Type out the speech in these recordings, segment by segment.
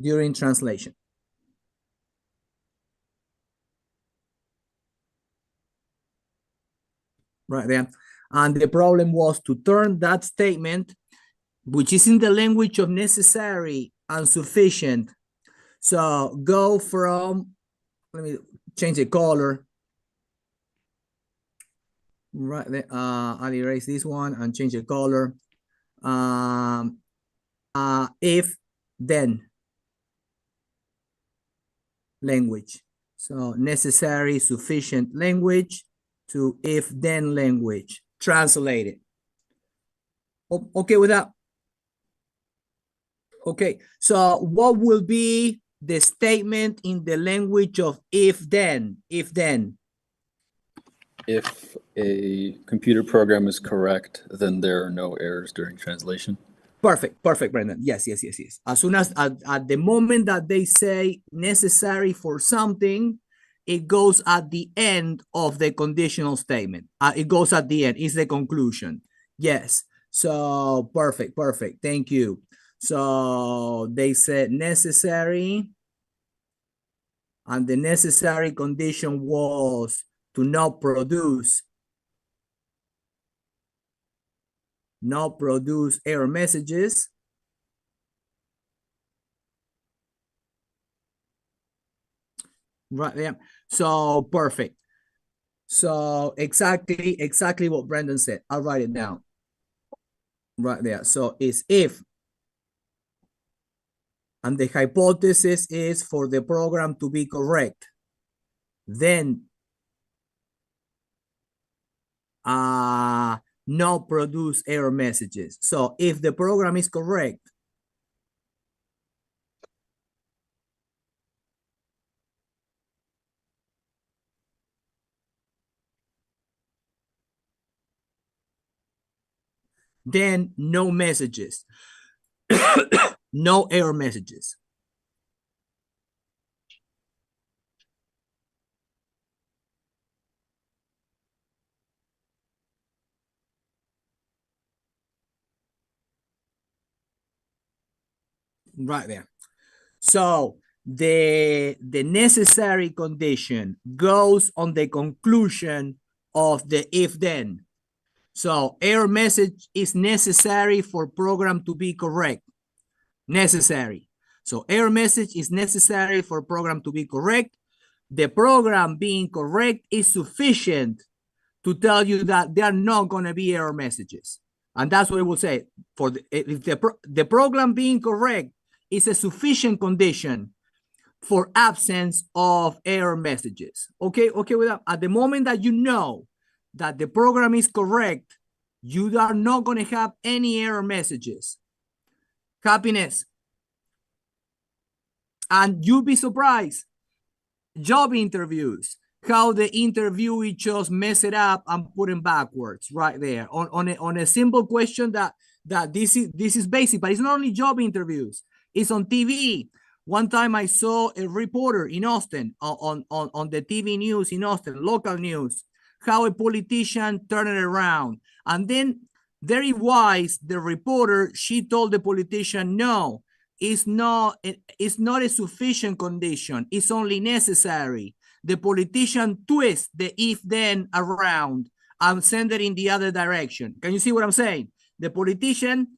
during translation. Right there. And the problem was to turn that statement, which is in the language of necessary and sufficient. So go from, let me change the color. Right there. I'll erase this one and change the color. If then language. So necessary, sufficient language to if then language. Translated. Okay with that? Okay, so what will be the statement in the language of if then? If then. If a computer program is correct, then there are no errors during translation. Perfect, perfect, Brendan. Yes. As soon as at the moment that they say necessary for something, it goes at the end of the conditional statement. It goes at the end. It's the conclusion. Yes. So perfect. Thank you. So they said necessary, and the necessary condition was to not produce error messages. Right there. So perfect. So exactly what Brandon said. I'll write it down. Right there. So it's if. And the hypothesis is for the program to be correct. Then not produce error messages. So if the program is correct, then no messages, no error messages. Right there. So the necessary condition goes on the conclusion of the if then. So error message is necessary for program to be correct. Necessary. So error message is necessary for program to be correct. The program being correct is sufficient to tell you that there are not going to be error messages. And that's what it will say. For if the program being correct is a sufficient condition for absence of error messages. Okay with that? At the moment that you know that the program is correct, you are not going to have any error messages. Happiness. And you'll be surprised. Job interviews, how the interviewee just mess it up and put it backwards right there on a simple question that this is basic, but it's not only job interviews, it's on TV. One time I saw a reporter in Austin on the TV news in Austin, local news, how a politician turned it around. And then very wise, the reporter, she told the politician, no, it's not a sufficient condition. It's only necessary. The politician twists the if then around and send it in the other direction. Can you see what I'm saying? The politician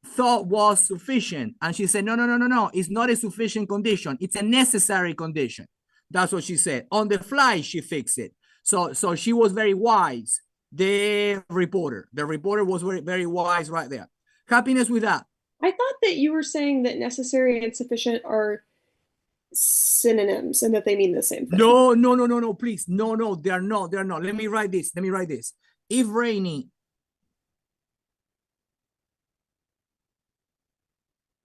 thought was sufficient, and she said, no, it's not a sufficient condition. It's a necessary condition. That's what she said. On the fly, she fixed it. So she was very wise. The reporter was very, very wise right there. Happiness with that. I thought that you were saying that necessary and sufficient are synonyms and that they mean the same thing. No, please. No, they are not. Let me write this. If rainy,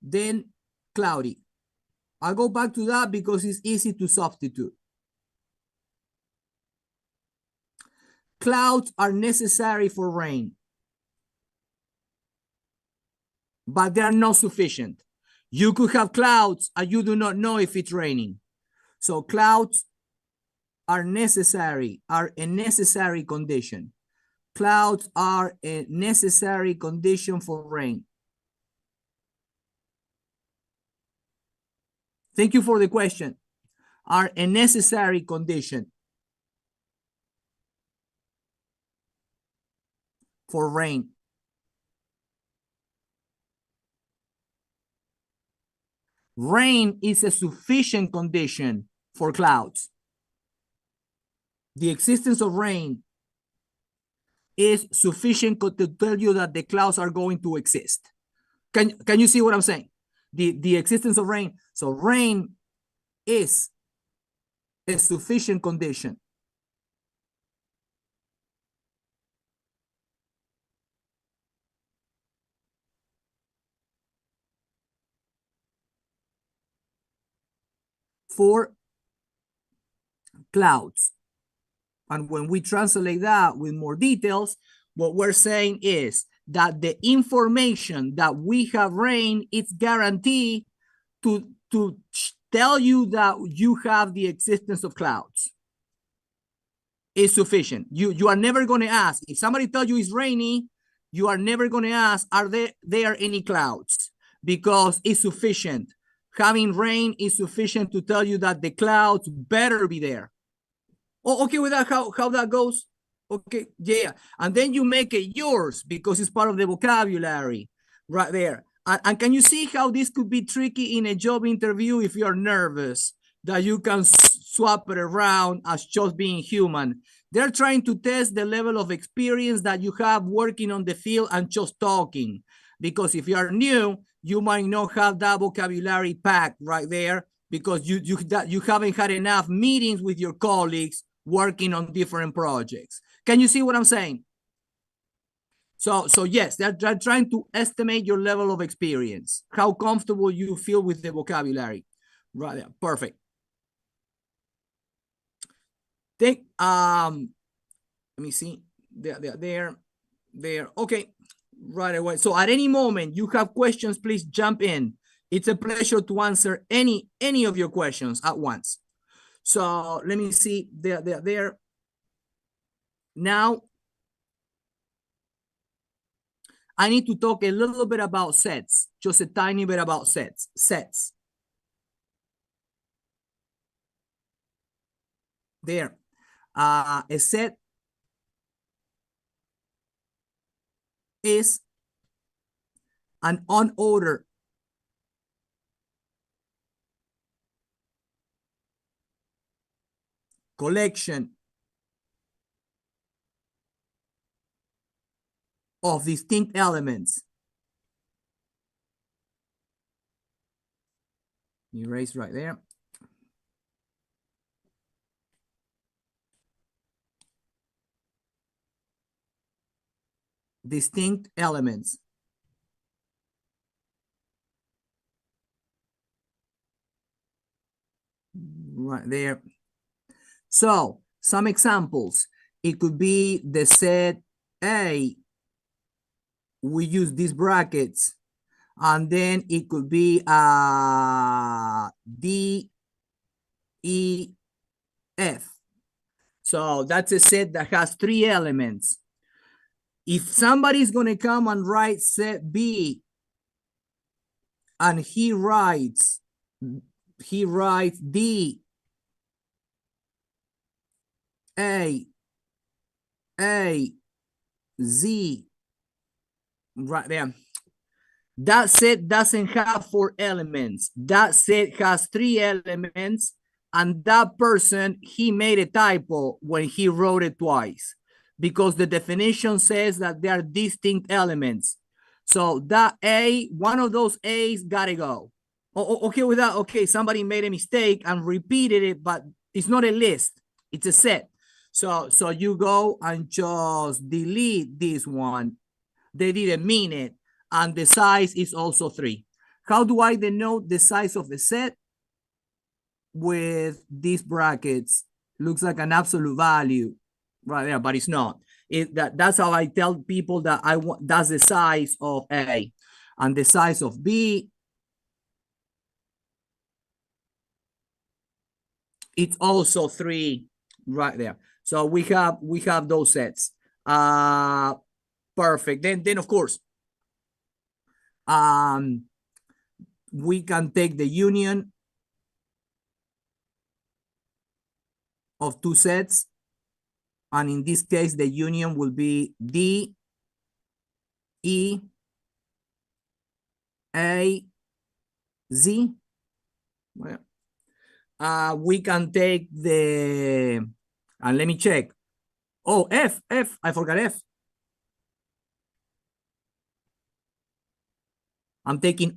then cloudy. I'll go back to that because it's easy to substitute. Clouds are necessary for rain, but they are not sufficient. You could have clouds and you do not know if it's raining. So clouds are a necessary condition. Clouds are a necessary condition for rain. Thank you for the question. Are a necessary condition for rain. Rain is a sufficient condition for clouds. The existence of rain is sufficient to tell you that the clouds are going to exist. Can you see what I'm saying? The existence of rain. So rain is a sufficient condition. For clouds. And when we translate that with more details, what we're saying is that the information that we have rain, it's guaranteed to tell you that you have the existence of clouds. Is sufficient. You are never going to ask. If somebody tells you it's rainy, you are never going to ask, are there any clouds? Because it's sufficient. Having rain is sufficient to tell you that the clouds better be there. Oh, okay with that, how that goes? Okay, yeah. And then you make it yours because it's part of the vocabulary right there. And can you see how this could be tricky in a job interview if you're nervous, that you can swap it around as just being human? They're trying to test the level of experience that you have working on the field and just talking. Because if you are new, you might not have that vocabulary packed right there because you haven't had enough meetings with your colleagues working on different projects. Can you see what I'm saying? So yes, they're trying to estimate your level of experience, how comfortable you feel with the vocabulary. Right there, perfect. Let me see, there. Okay, right away. So at any moment you have questions, please jump in. It's a pleasure to answer any of your questions at once. So let me see, there. Now, I need to talk a little bit about sets, just a tiny bit about sets. There, a set is an unordered collection of distinct elements. Erase right there. Distinct elements. Right there. So some examples. It could be the set A. We use these brackets, and then it could be D, E, F. So that's a set that has 3 elements. If somebody's going to come and write set B, and he writes D, A, Z, right there. That set doesn't have 4 elements. That set has 3 elements, and that person, he made a typo when he wrote it twice, because the definition says that they are distinct elements. So that A, one of those A's gotta go. Okay with that? Okay, somebody made a mistake and repeated it, but it's not a list, it's a set. So you go and just delete this one. They didn't mean it. And the size is also 3. How do I denote the size of the set? With these brackets. Looks like an absolute value right there, but it's not. That's how I tell people that I want, that's the size of A. And the size of B, it's also 3 right there. So we have those sets. Perfect. Then of course, we can take the union of two sets. And in this case, the union will be D, E, A, Z. Well, we can take the, and let me check. Oh, F, I forgot F. I'm taking